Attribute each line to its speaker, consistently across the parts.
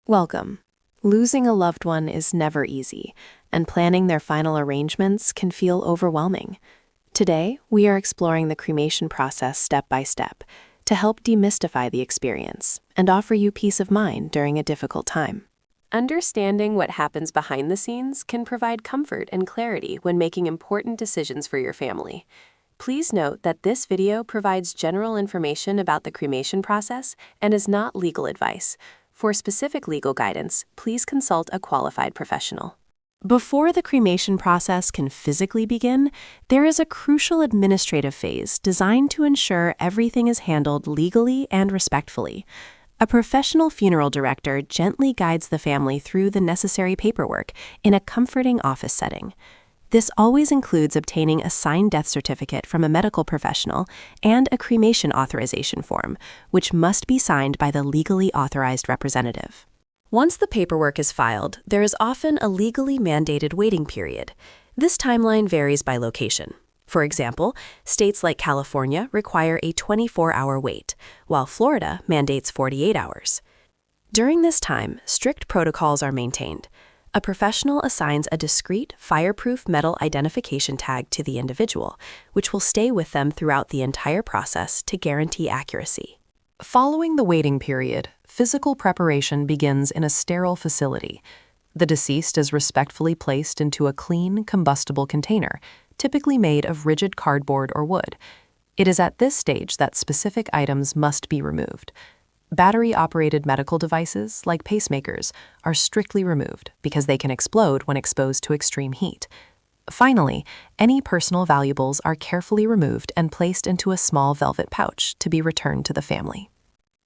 Speaker 1: Welcome. Losing a loved one is never easy, and planning their final arrangements can feel overwhelming. Today, we are exploring the cremation process step by step to help demystify the experience and offer you peace of mind during a difficult time. Understanding what happens behind the scenes can provide comfort and clarity when making important decisions for your family. Please note that this video provides general information about the cremation process and is not legal advice. For specific legal guidance, please consult a qualified professional. Before the cremation process can physically begin, there is a crucial administrative phase designed to ensure everything is handled legally and respectfully. A professional funeral director gently guides the family through the necessary paperwork in a comforting office setting. This always includes obtaining a signed death certificate from a medical professional and a cremation authorization form, which must be signed by the legally authorized representative. Once the paperwork is filed, there is often a legally mandated waiting period. This timeline varies by location. For example, states like California require a 24-hour wait, while Florida mandates 48 hours. During this time, strict protocols are maintained. A professional assigns a discrete, fireproof metal identification tag to the individual, which will stay with them throughout the entire process to guarantee accuracy. Following the waiting period, physical preparation begins in a sterile facility. The deceased is respectfully placed into a clean, combustible container, typically made of rigid cardboard or wood. It is at this stage that specific items must be removed. Battery-operated medical devices, like pacemakers, are strictly removed because they can explode when exposed to extreme heat. Finally, any personal valuables are carefully removed and placed into a small velvet pouch to be returned to the family.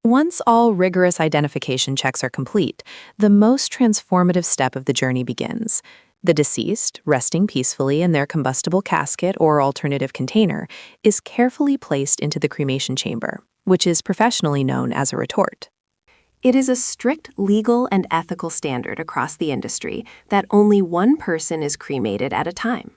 Speaker 1: Once all rigorous identification checks are complete, the most transformative step of the journey begins. The deceased, resting peacefully in their combustible casket or alternative container, is carefully placed into the cremation chamber, which is professionally known as a retort. It is a strict legal and ethical standard across the industry that only one person is cremated at a time.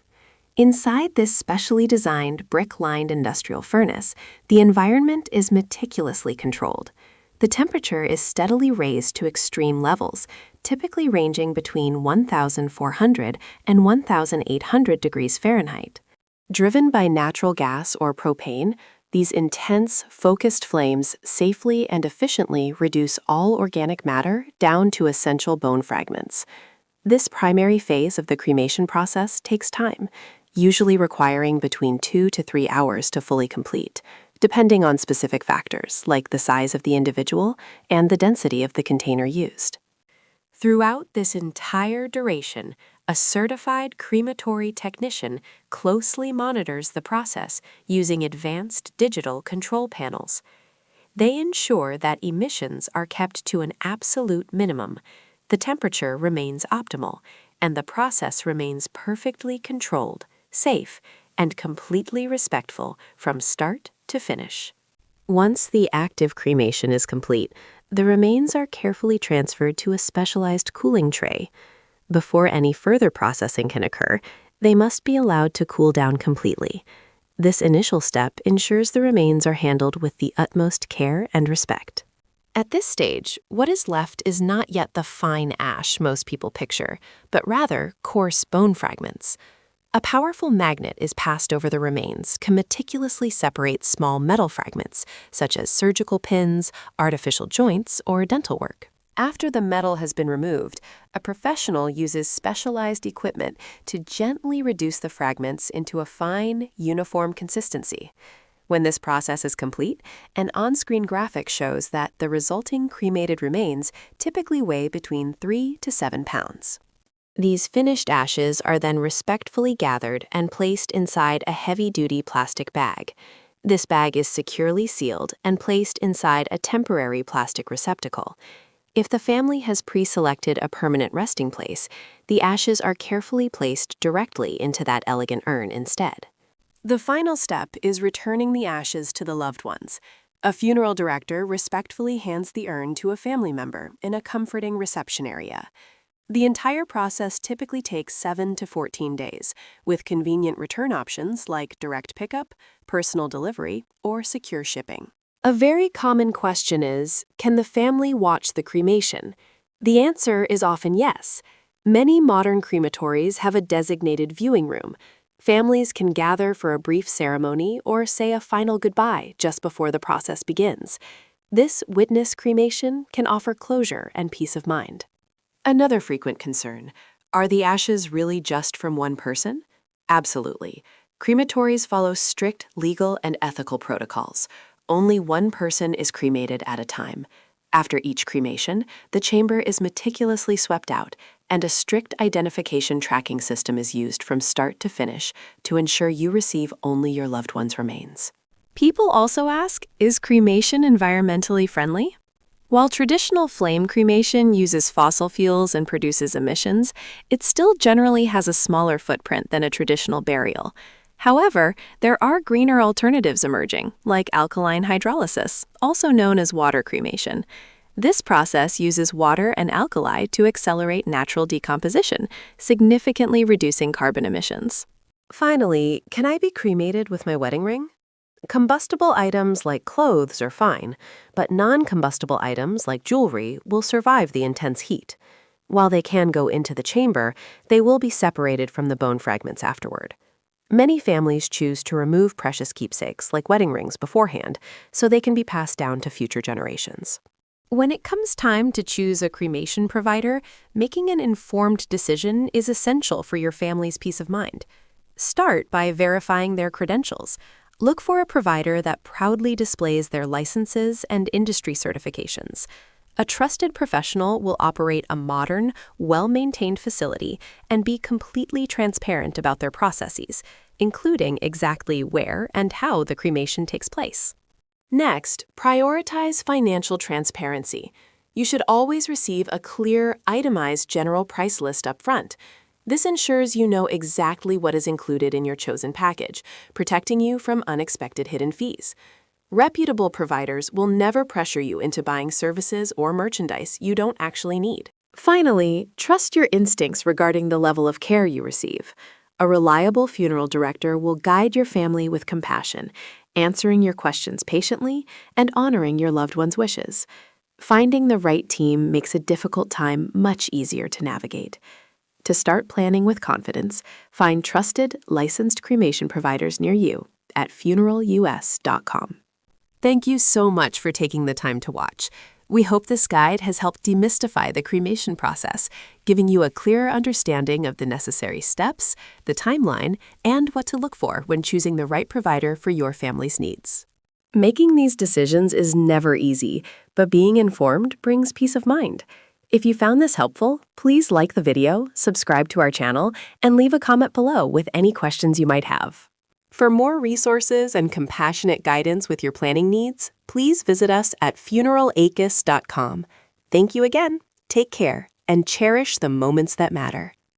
Speaker 1: Inside this specially designed brick-lined industrial furnace, the environment is meticulously controlled. The temperature is steadily raised to extreme levels, typically ranging between 1,400 and 1,800 degrees Fahrenheit. Driven by natural gas or propane, these intense, focused flames safely and efficiently reduce all organic matter down to essential bone fragments. This primary phase of the cremation process takes time, usually requiring between 2 to 3 hours to fully complete, depending on specific factors like the size of the individual and the density of the container used. Throughout this entire duration, a certified crematory technician closely monitors the process using advanced digital control panels. They ensure that emissions are kept to an absolute minimum, the temperature remains optimal, and the process remains perfectly controlled, safe, and completely respectful from start to finish. Once the active cremation is complete, the remains are carefully transferred to a specialized cooling tray. Before any further processing can occur, they must be allowed to cool down completely. This initial step ensures the remains are handled with the utmost care and respect. At this stage, what is left is not yet the fine ash most people picture, but rather coarse bone fragments. A powerful magnet is passed over the remains to meticulously separate small metal fragments, such as surgical pins, artificial joints, or dental work. After the metal has been removed, a professional uses specialized equipment to gently reduce the fragments into a fine, uniform consistency. When this process is complete, an on-screen graphic shows that the resulting cremated remains typically weigh between 3 to 7 pounds. These finished ashes are then respectfully gathered and placed inside a heavy-duty plastic bag. This bag is securely sealed and placed inside a temporary plastic receptacle. If the family has pre-selected a permanent resting place, the ashes are carefully placed directly into that elegant urn instead. The final step is returning the ashes to the loved ones. A funeral director respectfully hands the urn to a family member in a comforting reception area. The entire process typically takes 7 to 14 days, with convenient return options like direct pickup, personal delivery, or secure shipping. A very common question is, can the family watch the cremation? The answer is often yes. Many modern crematories have a designated viewing room. Families can gather for a brief ceremony or say a final goodbye just before the process begins. This witness cremation can offer closure and peace of mind. Another frequent concern: are the ashes really just from one person? Absolutely. Crematories follow strict legal and ethical protocols. Only one person is cremated at a time. After each cremation, the chamber is meticulously swept out, and a strict identification tracking system is used from start to finish to ensure you receive only your loved one's remains. People also ask, is cremation environmentally friendly? While traditional flame cremation uses fossil fuels and produces emissions, it still generally has a smaller footprint than a traditional burial. However, there are greener alternatives emerging, like alkaline hydrolysis, also known as water cremation. This process uses water and alkali to accelerate natural decomposition, significantly reducing carbon emissions. Finally, can I be cremated with my wedding ring? Combustible items like clothes are fine, but non-combustible items like jewelry will survive the intense heat. While they can go into the chamber, they will be separated from the bone fragments afterward. Many families choose to remove precious keepsakes like wedding rings beforehand, so they can be passed down to future generations. When it comes time to choose a cremation provider, making an informed decision is essential for your family's peace of mind. Start by verifying their credentials. Look for a provider that proudly displays their licenses and industry certifications. A trusted professional will operate a modern, well-maintained facility and be completely transparent about their processes, including exactly where and how the cremation takes place. Next, prioritize financial transparency. You should always receive a clear, itemized general price list up front. This ensures you know exactly what is included in your chosen package, protecting you from unexpected hidden fees. Reputable providers will never pressure you into buying services or merchandise you don't actually need. Finally, trust your instincts regarding the level of care you receive. A reliable funeral director will guide your family with compassion, answering your questions patiently and honoring your loved one's wishes. Finding the right team makes a difficult time much easier to navigate. To start planning with confidence, find trusted, licensed cremation providers near you at funeralus.com. Thank you so much for taking the time to watch. We hope this guide has helped demystify the cremation process, giving you a clearer understanding of the necessary steps, the timeline, and what to look for when choosing the right provider for your family's needs. Making these decisions is never easy, but being informed brings peace of mind. If you found this helpful, please like the video, subscribe to our channel, and leave a comment below with any questions you might have. For more resources and compassionate guidance with your planning needs, please visit us at funeralacus.com. Thank you again, take care, and cherish the moments that matter.